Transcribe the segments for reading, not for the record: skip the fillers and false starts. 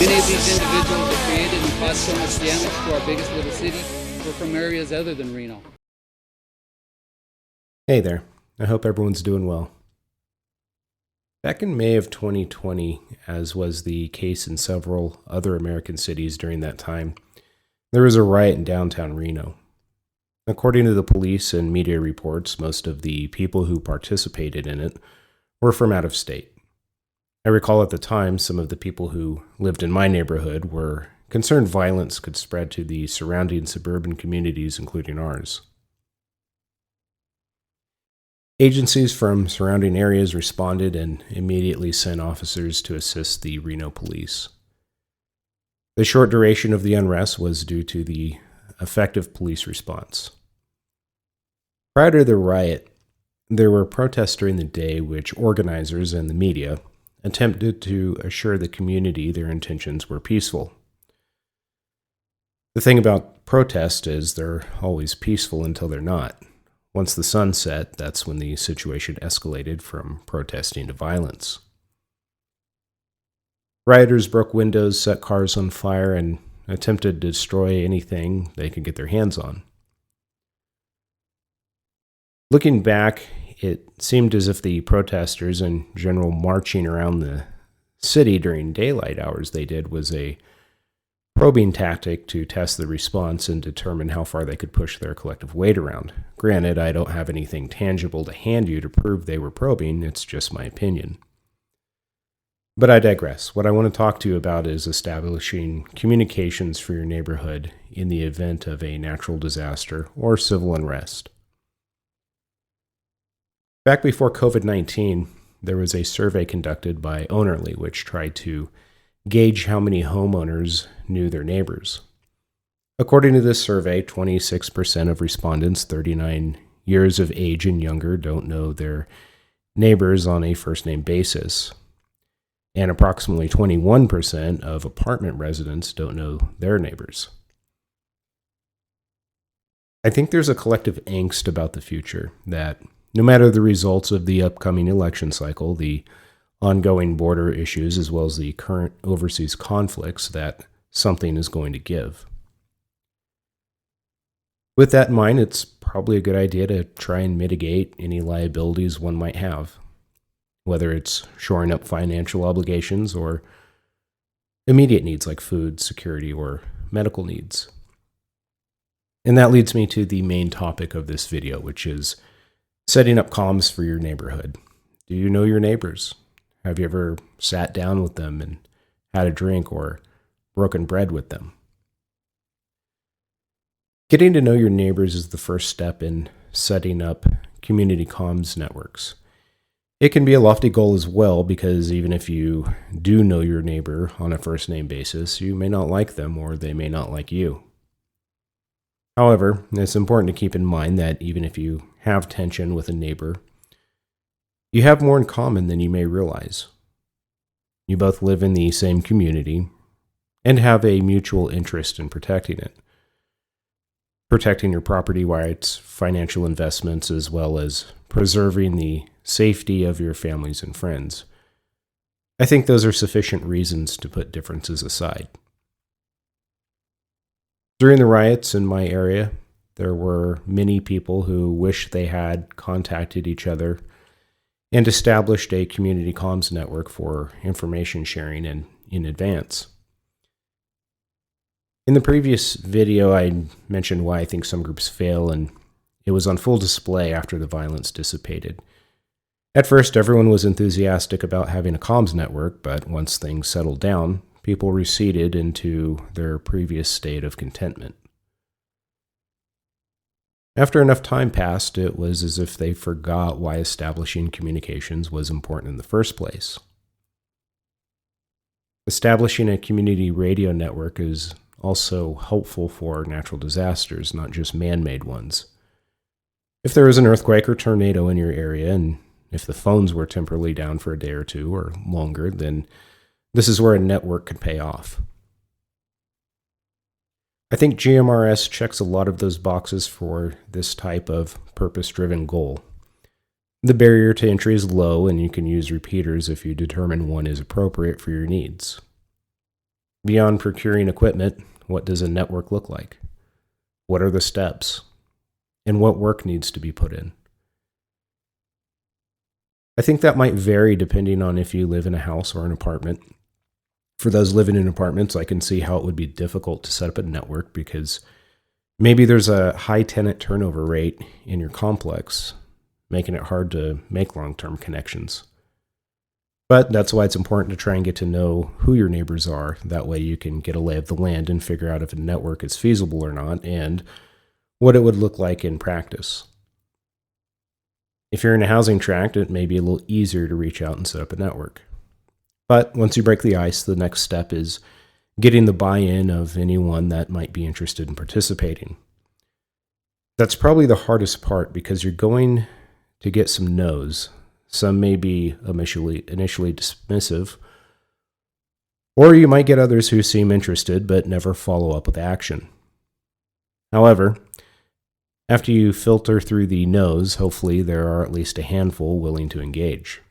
Many of these individuals that created and caused so much damage to our biggest little city were from areas other than Reno. Hey there, I hope everyone's doing well. Back in May of 2020, as was the case in several other American cities during that time, there was a riot in downtown Reno. According to the police and media reports, most of the people who participated in it were from out of state. I recall at the time some of the people who lived in my neighborhood were concerned violence could spread to the surrounding suburban communities, including ours. Agencies from surrounding areas responded and immediately sent officers to assist the Reno police. The short duration of the unrest was due to the effective police response. Prior to the riot, there were protests during the day which organizers and the media attempted to assure the community their intentions were peaceful. The thing about protest is they're always peaceful until they're not. Once the sun set, that's when the situation escalated from protesting to violence. Rioters broke windows, set cars on fire, and attempted to destroy anything they could get their hands on. Looking back, it seemed as if the protesters and general marching around the city during daylight hours they did was a probing tactic to test the response and determine how far they could push their collective weight around. Granted, I don't have anything tangible to hand you to prove they were probing, it's just my opinion. But I digress. What I want to talk to you about is establishing communications for your neighborhood in the event of a natural disaster or civil unrest. Back before COVID-19, there was a survey conducted by Ownerly which tried to gauge how many homeowners knew their neighbors. According to this survey, 26% of respondents 39 years of age and younger don't know their neighbors on a first-name basis, and approximately 21% of apartment residents don't know their neighbors. I think there's a collective angst about the future that no matter the results of the upcoming election cycle, the ongoing border issues, as well as the current overseas conflicts, that something is going to give. With that in mind, it's probably a good idea to try and mitigate any liabilities one might have, whether it's shoring up financial obligations or immediate needs like food, security, or medical needs. And that leads me to the main topic of this video, which is setting up comms for your neighborhood. Do you know your neighbors? Have you ever sat down with them and had a drink or broken bread with them? Getting to know your neighbors is the first step in setting up community comms networks. It can be a lofty goal as well because even if you do know your neighbor on a first-name basis, you may not like them or they may not like you. However, it's important to keep in mind that even if you have tension with a neighbor, you have more in common than you may realize. You both live in the same community and have a mutual interest in protecting it. Protecting your property rights, financial investments, as well as preserving the safety of your families and friends. I think those are sufficient reasons to put differences aside. During the riots in my area, there were many people who wished they had contacted each other and established a community comms network for information sharing and in advance. In the previous video, I mentioned why I think some groups fail, and it was on full display after the violence dissipated. At first, everyone was enthusiastic about having a comms network, but once things settled down, people receded into their previous state of contentment. After enough time passed, it was as if they forgot why establishing communications was important in the first place. Establishing a community radio network is also helpful for natural disasters, not just man-made ones. If there is an earthquake or tornado in your area, and if the phones were temporarily down for a day or two or longer, then this is where a network could pay off. I think GMRS checks a lot of those boxes for this type of purpose-driven goal. The barrier to entry is low, and you can use repeaters if you determine one is appropriate for your needs. Beyond procuring equipment, what does a network look like? What are the steps? And what work needs to be put in? I think that might vary depending on if you live in a house or an apartment. For those living in apartments, I can see how it would be difficult to set up a network because maybe there's a high tenant turnover rate in your complex, making it hard to make long-term connections. But that's why it's important to try and get to know who your neighbors are. That way you can get a lay of the land and figure out if a network is feasible or not and what it would look like in practice. If you're in a housing tract, it may be a little easier to reach out and set up a network. But once you break the ice, the next step is getting the buy-in of anyone that might be interested in participating. That's probably the hardest part because you're going to get some no's. Some may be initially dismissive, or you might get others who seem interested but never follow up with action. However, after you filter through the no's, hopefully there are at least a handful willing to engage.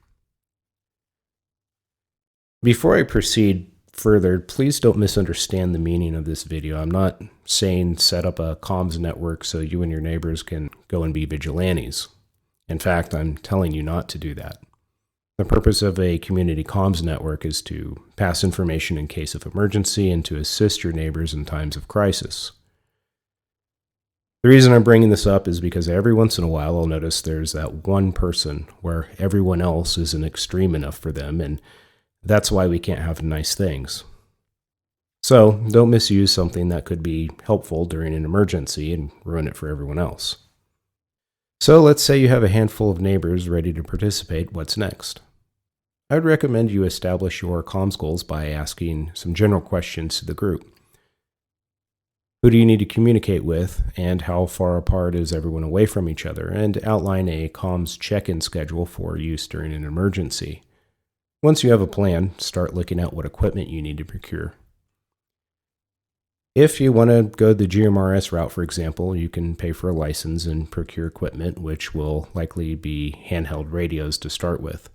Before I proceed further, please don't misunderstand the meaning of this video. I'm not saying set up a comms network so you and your neighbors can go and be vigilantes. In fact, I'm telling you not to do that. The purpose of a community comms network is to pass information in case of emergency and to assist your neighbors in times of crisis. The reason I'm bringing this up is because every once in a while I'll notice there's that one person where everyone else isn't extreme enough for them, and that's why we can't have nice things. So don't misuse something that could be helpful during an emergency and ruin it for everyone else. So let's say you have a handful of neighbors ready to participate. What's next? I would recommend you establish your comms goals by asking some general questions to the group. Who do you need to communicate with, and how far apart is everyone away from each other? And outline a comms check-in schedule for use during an emergency. Once you have a plan, start looking at what equipment you need to procure. If you want to go the GMRS route, for example, you can pay for a license and procure equipment, which will likely be handheld radios to start with.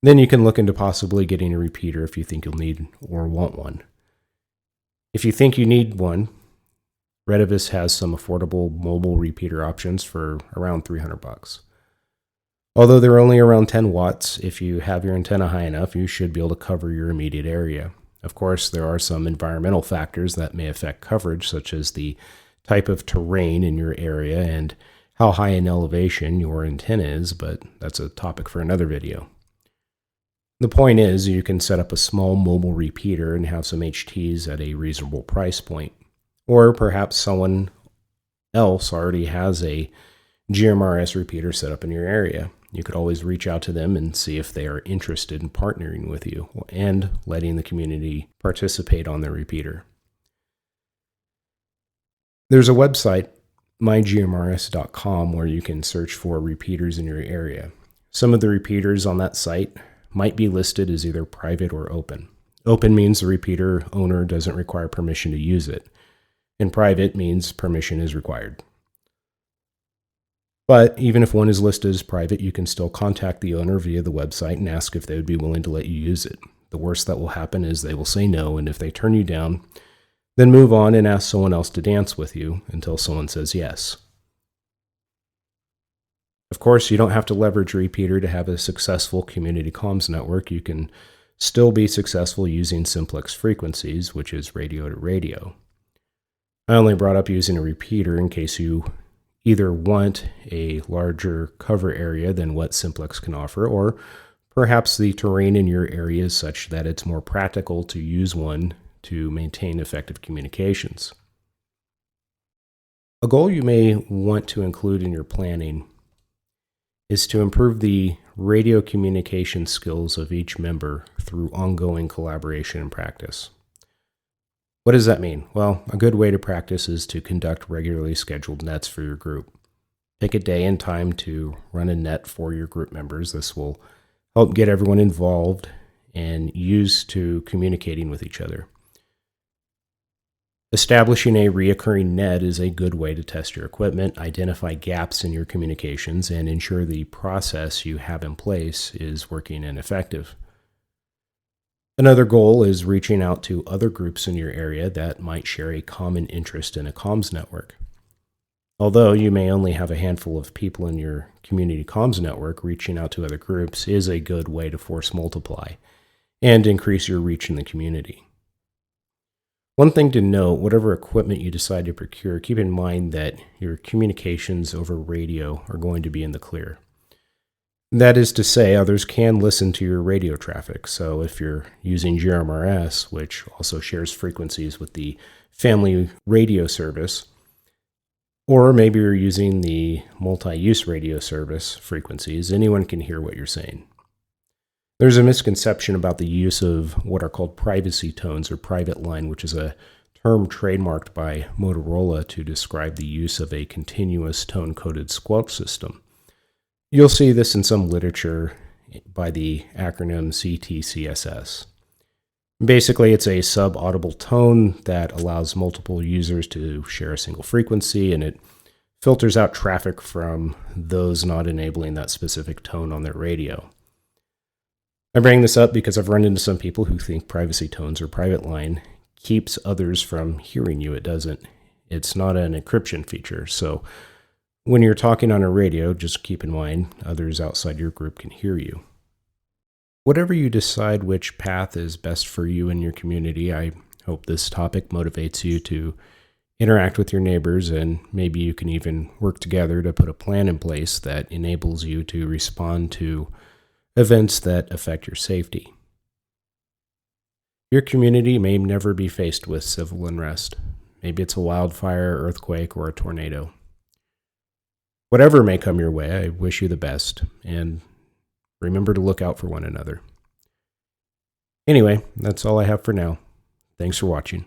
Then you can look into possibly getting a repeater if you think you'll need or want one. If you think you need one, Redivis has some affordable mobile repeater options for around $300. Although they're only around 10 watts, if you have your antenna high enough, you should be able to cover your immediate area. Of course, there are some environmental factors that may affect coverage, such as the type of terrain in your area and how high in elevation your antenna is, but that's a topic for another video. The point is, you can set up a small mobile repeater and have some HTs at a reasonable price point. Or perhaps someone else already has a GMRS repeater set up in your area. You could always reach out to them and see if they are interested in partnering with you and letting the community participate on their repeater. There's a website, mygmrs.com, where you can search for repeaters in your area. Some of the repeaters on that site might be listed as either private or open. Open means the repeater owner doesn't require permission to use it, and private means permission is required. But even if one is listed as private, you can still contact the owner via the website and ask if they would be willing to let you use it. The worst that will happen is they will say no, and if they turn you down, then move on and ask someone else to dance with you until someone says yes. Of course, you don't have to leverage repeater to have a successful community comms network. You can still be successful using simplex frequencies, which is radio to radio. I only brought up using a repeater in case you either want a larger cover area than what simplex can offer, or perhaps the terrain in your area is such that it's more practical to use one to maintain effective communications. A goal you may want to include in your planning is to improve the radio communication skills of each member through ongoing collaboration and practice. What does that mean? Well, a good way to practice is to conduct regularly scheduled nets for your group. Pick a day and time to run a net for your group members. This will help get everyone involved and used to communicating with each other. Establishing a reoccurring net is a good way to test your equipment, identify gaps in your communications, and ensure the process you have in place is working and effective. Another goal is reaching out to other groups in your area that might share a common interest in a comms network. Although you may only have a handful of people in your community comms network, reaching out to other groups is a good way to force multiply and increase your reach in the community. One thing to note, whatever equipment you decide to procure, keep in mind that your communications over radio are going to be in the clear. That is to say, others can listen to your radio traffic. So if you're using GMRS, which also shares frequencies with the family radio service, or maybe you're using the multi-use radio service frequencies, anyone can hear what you're saying. There's a misconception about the use of what are called privacy tones or private line, which is a term trademarked by Motorola to describe the use of a continuous tone-coded squelch system. You'll see this in some literature by the acronym CTCSS. Basically, it's a sub-audible tone that allows multiple users to share a single frequency, and it filters out traffic from those not enabling that specific tone on their radio. I bring this up because I've run into some people who think privacy tones or private line keeps others from hearing you. It doesn't. It's not an encryption feature. So when you're talking on a radio, just keep in mind others outside your group can hear you. Whatever you decide which path is best for you and your community, I hope this topic motivates you to interact with your neighbors, and maybe you can even work together to put a plan in place that enables you to respond to events that affect your safety. Your community may never be faced with civil unrest. Maybe it's a wildfire, earthquake, or a tornado. Whatever may come your way, I wish you the best, and remember to look out for one another. Anyway, that's all I have for now. Thanks for watching.